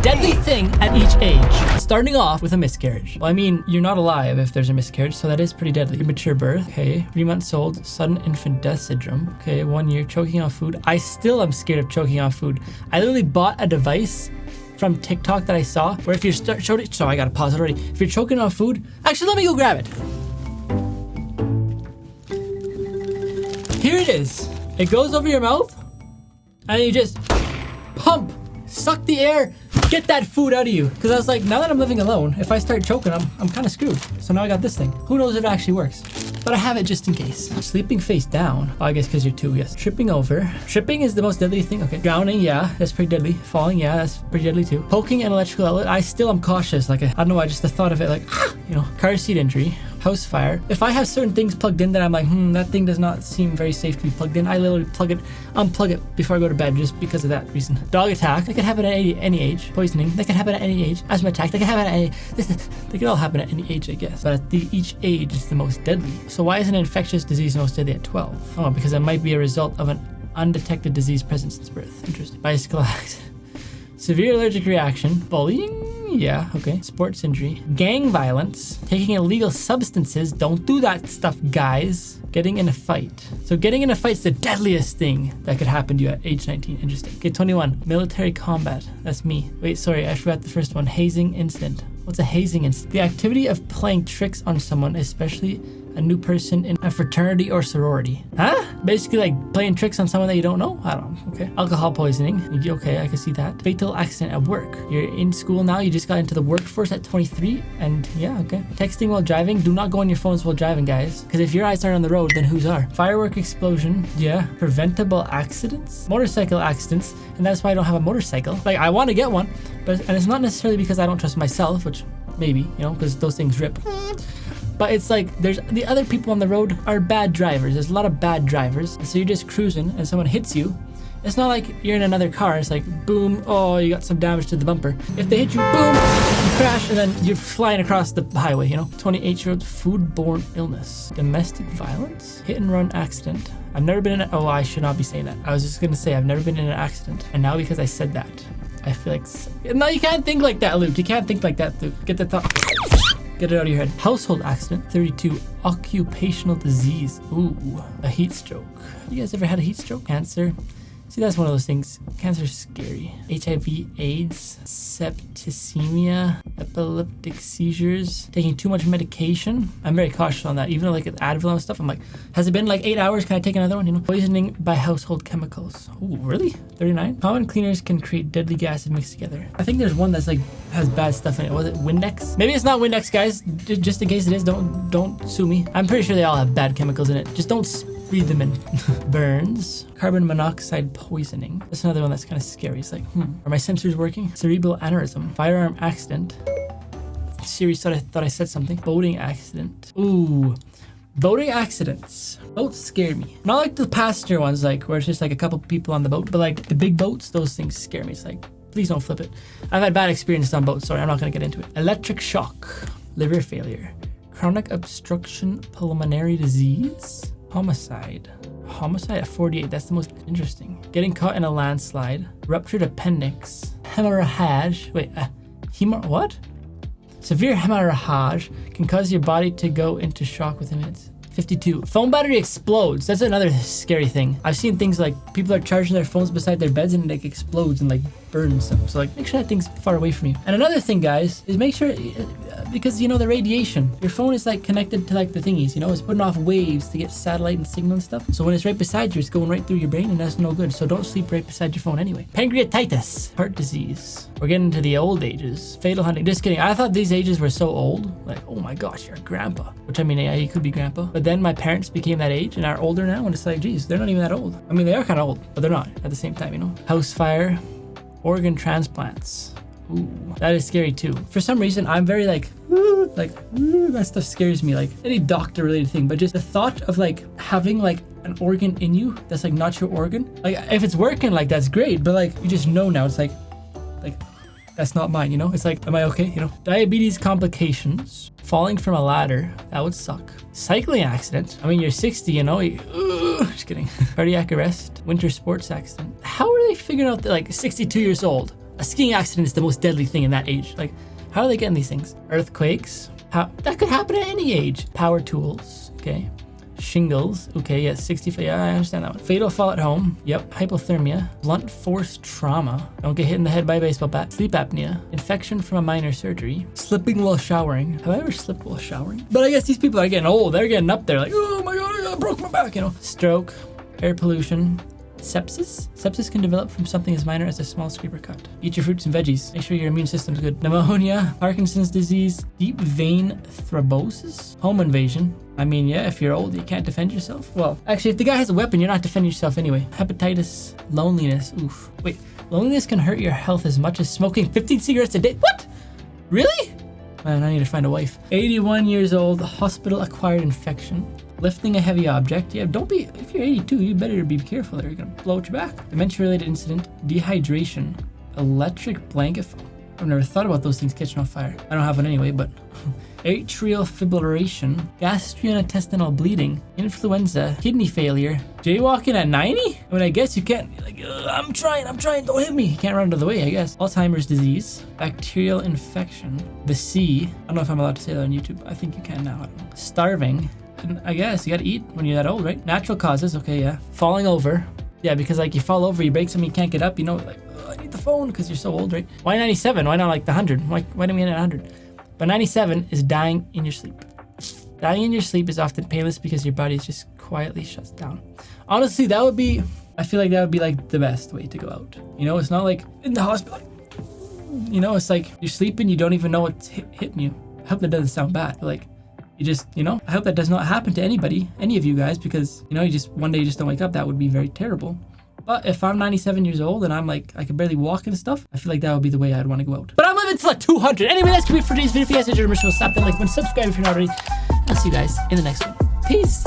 deadly thing at each age. Starting off with a miscarriage. Well, I mean, you're not alive if there's a miscarriage, so that is pretty deadly. Premature birth, okay. 3 months old, sudden infant death syndrome. Okay, 1 year, choking on food. I still am scared of choking on food. I literally bought a device from TikTok that I saw where if you're so I gotta pause it already. If you're choking on food, actually let me go grab it. Here it is. It goes over your mouth and you just pump, suck the air, get that food out of you. Because I was like, now that I'm living alone, if I start choking, I'm kind of screwed. So now I got this thing. Who knows if it actually works? But I have it just in case. Sleeping face down. Oh, I guess because you're 2, yes. Tripping over. Tripping is the most deadly thing. Okay. Drowning, yeah, that's pretty deadly. Falling, yeah, that's pretty deadly too. Poking an electrical outlet. I still am cautious. Like, I don't know why, just the thought of it, like, you know. Car seat injury. House fire. If I have certain things plugged in that I'm like, that thing does not seem very safe to be plugged in, I literally unplug it before I go to bed just because of that reason. Dog attack. That could happen at any age. Poisoning. That could happen at any age. Asthma attack. That could happen at any. They could all happen at any age, I guess. But at each age is the most deadly. So why is an infectious disease most deadly at 12? Oh, because it might be a result of an undetected disease present since birth. Interesting. Bicycle accident. Severe allergic reaction. Bullying. Yeah, okay. Sports injury. Gang violence. Taking illegal substances. Don't do that stuff, guys. Getting in a fight. So getting in a fight's the deadliest thing that could happen to you at age 19. Interesting. Okay, 21. Military combat. That's me. Wait, sorry, I forgot the first one. Hazing incident. What's a hazing incident? The activity of playing tricks on someone, especially a new person in a fraternity or sorority. Huh? Basically like playing tricks on someone that you don't know? I don't know. Okay. Alcohol poisoning. Okay, I can see that. Fatal accident at work. You're in school now. You just got into the workforce at 23. And yeah, okay. Texting while driving. Do not go on your phones while driving, guys. Because if your eyes aren't on the road, then whose are? Firework explosion. Yeah. Preventable accidents. Motorcycle accidents. And that's why I don't have a motorcycle. Like, I want to get one. And it's not necessarily because I don't trust myself, which maybe, you know, because those things rip. But it's like, there's the other people on the road are bad drivers. There's a lot of bad drivers. So you're just cruising and someone hits you. It's not like you're in another car. It's like, boom, oh, you got some damage to the bumper. If they hit you, boom, you crash, and then you're flying across the highway, you know? 28-year-old foodborne illness. Domestic violence. Hit and run accident. I've never been in oh, I should not be saying that. I was just going to say I've never been in an accident. And now because I said that, I feel like... No, you can't think like that, Luke. You can't think like that, Luke. Get the thought... Get it out of your head. Household accident. 32. Occupational disease. Ooh, a heat stroke. You guys ever had a heat stroke? Cancer. See, that's one of those things. Cancer's scary. HIV, AIDS, septicemia, epileptic seizures, taking too much medication. I'm very cautious on that. Even like with Advil and stuff, I'm like, has it been like 8 hours? Can I take another one? You know, poisoning by household chemicals. Ooh, really? 39. Common cleaners can create deadly gases mixed together. I think there's one that's like has bad stuff in it. Was it Windex? Maybe it's not Windex, guys. Just in case it is, don't sue me. I'm pretty sure they all have bad chemicals in it. Just don't breathe them in. Burns. Carbon monoxide poisoning. That's another one that's kind of scary. It's like, are my sensors working? Cerebral aneurysm. Firearm accident. Siri thought I said something. Boating accident. Ooh. Boating accidents. Boats scare me. Not like the passenger ones, like where it's just like a couple people on the boat, but like the big boats, those things scare me. It's like, please don't flip it. I've had bad experiences on boats. Sorry, I'm not going to get into it. Electric shock. Liver failure. Chronic obstruction pulmonary disease. Homicide at 48. That's the most interesting. Getting caught in a landslide. Ruptured appendix. Hemorrhage. Wait, what? Severe hemorrhage can cause your body to go into shock within minutes. 52. Phone battery explodes. That's another scary thing. I've seen things like people are charging their phones beside their beds and it like explodes and like burns them. So like make sure that thing's far away from you. And another thing, guys, is make sure, because you know the radiation, your phone is like connected to like the thingies, you know, it's putting off waves to get satellite and signal and stuff. So when it's right beside you, it's going right through your brain and that's no good. So don't sleep right beside your phone anyway. Pancreatitis, heart disease. We're getting into the old ages. Fatal hunting. Just kidding. I thought these ages were so old. Like, oh my gosh, you're a grandpa. Which I mean, yeah, you could be grandpa. But then my parents became that age and are older now. And it's like, geez, they're not even that old. I mean, they are kind of old, but they're not at the same time, you know. House fire, organ transplants. Ooh, that is scary too. For some reason, I'm very like that stuff scares me. Like any doctor related thing, but just the thought of like having like an organ in you that's like not your organ. Like if it's working, like that's great, but like you just know now it's like that's not mine, you know? It's like, am I okay? You know? Diabetes complications. Falling from a ladder. That would suck. Cycling accident. I mean, you're 60, you know? Just kidding. Cardiac arrest. Winter sports accident. How are they figuring out that, like, 62 years old? A skiing accident is the most deadly thing in that age. Like, how are they getting these things? Earthquakes. That could happen at any age. Power tools. Okay. Shingles. Okay, yeah, 65. Yeah, I understand that one. Fatal fall at home. Yep. Hypothermia. Blunt force trauma. Don't get hit in the head by a baseball bat. Sleep apnea. Infection from a minor surgery. Slipping while showering. Have I ever slipped while showering? But I guess these people are getting old. They're getting up there like, oh my God, I broke my back, you know. Stroke. Air pollution. Sepsis? Sepsis can develop from something as minor as a small scrape or cut. Eat your fruits and veggies. Make sure your immune system's good. Pneumonia, Parkinson's disease, deep vein thrombosis, home invasion. I mean, yeah, if you're old, you can't defend yourself. Well, actually, if the guy has a weapon, you're not defending yourself anyway. Hepatitis, loneliness. Oof. Wait, loneliness can hurt your health as much as smoking 15 cigarettes a day. What? Really? Man, I need to find a wife. 81 years old, hospital-acquired infection. Lifting a heavy object. Yeah, don't be, if you're 82, you better be careful there. You're gonna blow out your back. Dementia-related incident. Dehydration. Electric blanket. I've never thought about those things catching on fire. I don't have one anyway, but... Atrial fibrillation. Gastrointestinal bleeding. Influenza. Kidney failure. Jaywalking at 90? I mean, I guess you can't, like, I'm trying, don't hit me. You can't run out of the way, I guess. Alzheimer's disease. Bacterial infection. The sea. I don't know if I'm allowed to say that on YouTube. I think you can now. I don't know. Starving. And I guess you gotta eat when you're that old, right? Natural causes, okay, yeah. Falling over. Yeah, because like you fall over, you break something, you can't get up, you know, like, I need the phone because you're so old, right? Why 97? Why not like the 100? Why don't we end at 100? But 97 is dying in your sleep. Dying in your sleep is often painless because your body just quietly shuts down. Honestly, that would be, I feel like that would be like the best way to go out. You know, it's not like in the hospital. You know, it's like you're sleeping, you don't even know what's hitting you. I hope that doesn't sound bad, but like, you just, you know, I hope that does not happen to anybody, any of you guys, because, you know, you just, one day you just don't wake up. That would be very terrible. But if I'm 97 years old and I'm like, I can barely walk and stuff, I feel like that would be the way I'd want to go out. But I'm living till like 200. Anyway, that's gonna be it for today's video. If you guys enjoyed the mission, slap that like button, subscribe if you're not already. I'll see you guys in the next one. Peace.